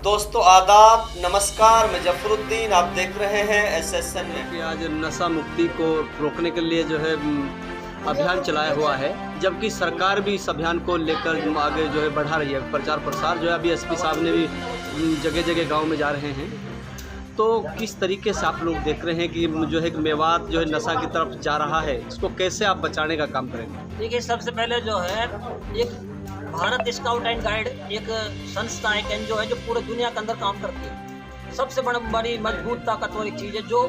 दोस्तों आदाब, नमस्कार। मैं जफरुद्दीन, आप देख रहे हैं SSN में। कि आज नशा मुक्ति को रोकने के लिए जो है अभियान चलाया हुआ है, जबकि सरकार भी इस अभियान को लेकर आगे जो है बढ़ा रही है। प्रचार प्रसार जो है अभी SP साहब ने भी जगह जगह गांव में जा रहे हैं। तो किस तरीके से आप लोग देख रहे हैं कि जो है मेवात जो है नशा की तरफ जा रहा है, इसको कैसे आप बचाने का काम करेंगे? देखिए, सबसे पहले जो है एक भारत स्काउट एंड गाइड एक संस्था है, एक NGO है जो पूरे दुनिया के अंदर काम करती है। सबसे बड़ी मजबूत ताकतवर एक चीज़ है जो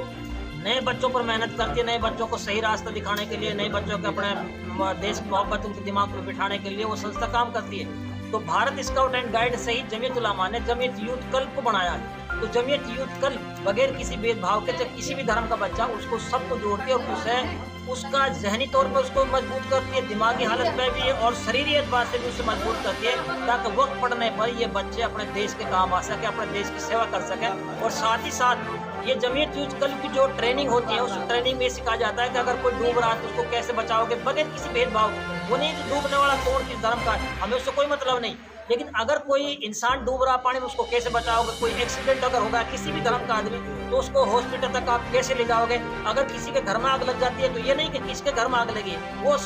नए बच्चों पर मेहनत करती है, नए बच्चों को सही रास्ता दिखाने के लिए, नए बच्चों के अपने देश की मोहब्बत उनके दिमाग में बिठाने के लिए वो संस्था काम करती है। तो भारत स्काउट एंड गाइड सहित जमीयत उलमा ने जमीयत यूथ कल को बनाया है। तो जमीयत यूथ कल बगैर किसी भेदभाव के, चाहे किसी भी धर्म का बच्चा, उसको सबको जोड़ती है और उसे उसका जहनी तौर पर उसको मजबूत करती है, दिमागी हालत में भी और शरीरी एतबार से भी उसे मजबूत करती है, ताकि वक्त पड़ने पर ये बच्चे अपने देश के काम आ सके, अपने देश की सेवा कर सके। और साथ ही साथ ये जमीयत यूथ कल की जो ट्रेनिंग होती है, उस ट्रेनिंग में सिखाया जाता है कि अगर कोई डूब रहा है तो उसको कैसे बचाओगे बगैर किसी भेदभाव। वो नहीं कि डूबने वाला कौन किस धर्म का है, हमें उससे कोई मतलब नहीं, लेकिन अगर कोई इंसान डूब रहा पानी में उसको कैसे बचाओगे। कोई एक्सीडेंट अगर होगा किसी भी धर्म का आदमी तो उसको हॉस्पिटल तक आप कैसे ले जाओगे। अगर किसी के घर में आग लग जाती है तो ये नहीं कि किसके घर में आग लगी, वो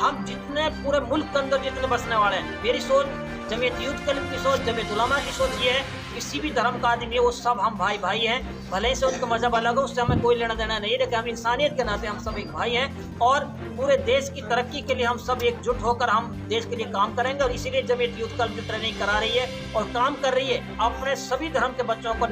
हम जितने पूरे मुल्क के अंदर जितने बसने वाले हैं, मेरी सोच, जमीयत यूथ कल की सोच, जमीयत उलमा की सोच ये है, किसी भी धर्म का आदमी है वो सब हम भाई भाई हैं। भले ही से उनका मजहब अलग हो, उससे हमें कोई लेना देना नहीं है, लेकिन हम इंसानियत के नाते हम सब एक भाई हैं और पूरे देश की तरक्की के लिए हम सब एकजुट होकर हम देश के लिए काम करेंगे। और इसीलिए जमीयत यूथ कल जो ट्रेनिंग करा रही है और काम कर रही है अपने सभी धर्म के बच्चों को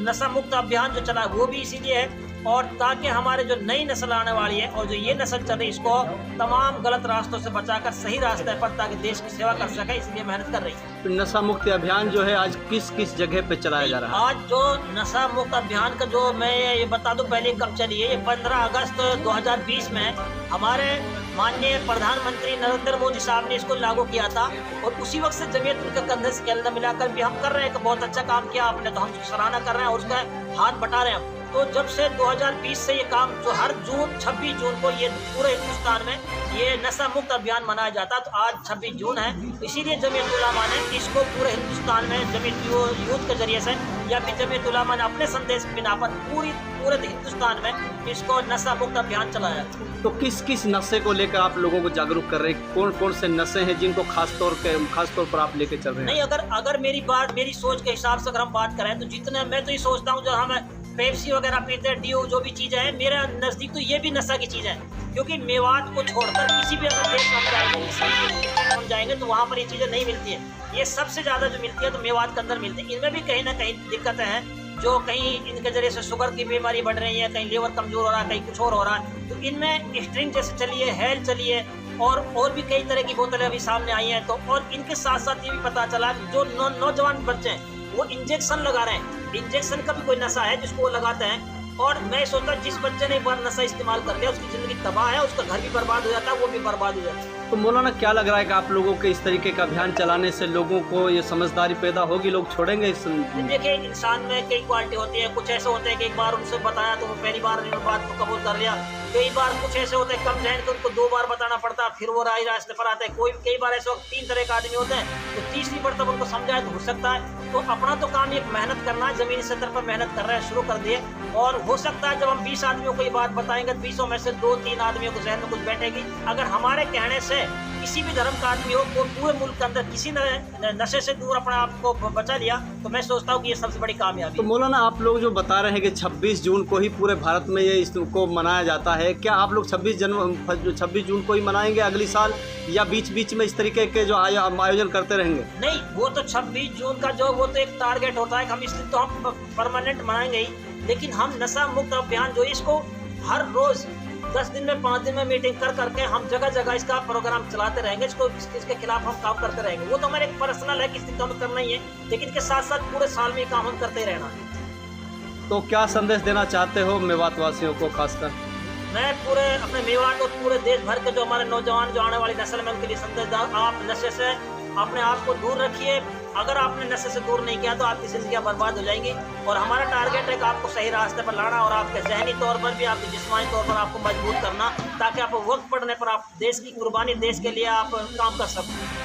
नशा मुक्त अभियान जो चला है वो भी इसीलिए है, और ताकि हमारे जो नई नस्ल आने वाली है और जो ये नस्ल चल रही है इसको तमाम गलत रास्तों से बचाकर सही रास्ते पर, ताकि देश की सेवा कर सके, इसलिए मेहनत कर रही है। तो नशा मुक्ति अभियान जो है आज किस किस जगह पे चलाया जा रहा है? आज जो नशा मुक्त अभियान का जो मैं ये बता दूं पहले कब चली है, ये 15 अगस्त 2020 में हमारे माननीय प्रधानमंत्री नरेंद्र मोदी साहब ने इसको लागू किया था। और उसी वक्त से जमीयत उनके कंधे से कंधा मिलाकर भी हम कर रहे हैं कि बहुत अच्छा काम किया आपने, तो हम सराहना कर रहे हैं और उसका हाथ बटा रहे हैं। तो जब से 2020 से ये काम जो हर 26 जून को ये पूरे हिंदुस्तान में ये नशा मुक्त अभियान मनाया जाता है, तो आज 26 जून है, इसीलिए जमीयत उलमा ने इसको पूरे हिंदुस्तान में जमीयत यूथ के जरिए से या फिर जमीयत उलमा ने अपने संदेश के बिना पर पूरे हिंदुस्तान में इसको नशा मुक्त अभियान चलाया। तो किस किस नशे को लेकर आप लोगों को जागरूक कर रहे हैं? कौन कौन से नशे हैं जिनको खास तौर पर आप लेके चल रहे हैं? नहीं, अगर मेरी सोच के हिसाब से अगर हम बात करें तो जितने मैं तो ये सोचता हूँ, जो हम पेप्सी वगैरह पीते हैं, ड्यू जो भी चीज़ें हैं, मेरे नज़दीक तो ये भी नशा की चीज़ है। क्योंकि मेवात को छोड़कर किसी भी अगर देश में हम जाएंगे तो वहाँ पर ये चीज़ें नहीं मिलती है। ये सबसे ज़्यादा जो मिलती है तो मेवात के अंदर मिलती है। इनमें भी कहीं ना कहीं दिक्कतें हैं, जो कहीं इनके जरिए से शुगर की बीमारी बढ़ रही है, कहीं लीवर कमज़ोर हो रहा है, कहीं कुछ और हो रहा है। तो इनमें स्ट्रिंग जैसे चली है, हेल चली है, और भी कई तरह की बोतलें अभी सामने आई हैं। तो और इनके साथ साथ ये भी पता चला जो नौजवान बच्चे हैं वो इंजेक्शन लगा रहे हैं। इंजेक्शन का भी कोई नशा है जिसको वो लगाते हैं। और मैं सोचता जिस बच्चे ने एक बार नशा इस्तेमाल कर लिया उसकी ज़िंदगी तबाह है, उसका घर भी बर्बाद हो जाता है, वो भी बर्बाद हो जाता है। तो मौलाना क्या लग रहा है कि आप लोगों के इस तरीके का अभियान चलाने से लोगों को ये समझदारी पैदा होगी, लोग छोड़ेंगे इस? देखिए, इंसान में कई क्वालिटी होती है। कुछ ऐसे होते हैं कि एक बार उनसे बताया तो वो पहली बार बात को कबूल कर लिया। कई बार कुछ ऐसे होते हैं कम जहन के, उनको 2 बार बताना पड़ता है, फिर वो रास्ते पर आते हैं। कई बार ऐसे 3 तरह के आदमी होते हैं तो तीसरी बार तब उनको समझाया तो हो सकता है। तो अपना तो काम एक मेहनत करना है, ज़मीनी सतह पर मेहनत कर रहे हैं, शुरू कर दिए। और हो सकता है जब हम 20 आदमियों को ये बात बताएंगे तो 20 में से 2-3 आदमियों को जहन में कुछ बैठेगी। अगर हमारे कहने से किसी भी धर्म का आदमी हो वो पूरे मुल्क के अंदर किसी ने नशे से दूर अपने आप को बचा लिया, तो मैं सोचता हूँ कि ये सबसे बड़ी कामयाबी। तो मौलाना आप लोग जो बता रहे हैं कि 26 जून को ही पूरे भारत में ये इसको मनाया जाता है, क्या आप लोग 26 जून को ही मनाएंगे अगली साल, या बीच बीच में इस तरीके के जो आयोजन करते रहेंगे? नहीं, वो तो 26 जून का जो वो तो एक टारगेट होता है कि हम इसलिए तो हम परमानेंट मनाएंगे ही, लेकिन हम नशा मुक्त अभियान जो इसको हर रोज़ 10 दिन में 5 दिन में मीटिंग कर करके हम जगह जगह इसका प्रोग्राम चलाते रहेंगे। इसके खिलाफ हम काम करते रहेंगे। वो तो हमारे एक पर्सनल है कि इससे काम करना ही है, लेकिन इसके साथ साथ पूरे साल में काम हम करते ही रहना है। तो क्या संदेश देना चाहते हो मेवात वासियों को खासकर? मैं पूरे अपने मेवात और पूरे देश भर के जो हमारे नौजवान जो आने वाली नस्ल में उनके लिए संदेश दूं, आप नशे से अपने आप को दूर रखिए। अगर आपने नशे से दूर नहीं किया तो आपकी ज़िंदगी बर्बाद हो जाएंगी। और हमारा टारगेट है कि आपको सही रास्ते पर लाना और आपके जहनी तौर पर भी, आपके जिस्मानी तौर पर आपको मजबूत करना, ताकि आप वक्त पड़ने पर आप देश की कुर्बानी, देश के लिए आप काम कर सकें।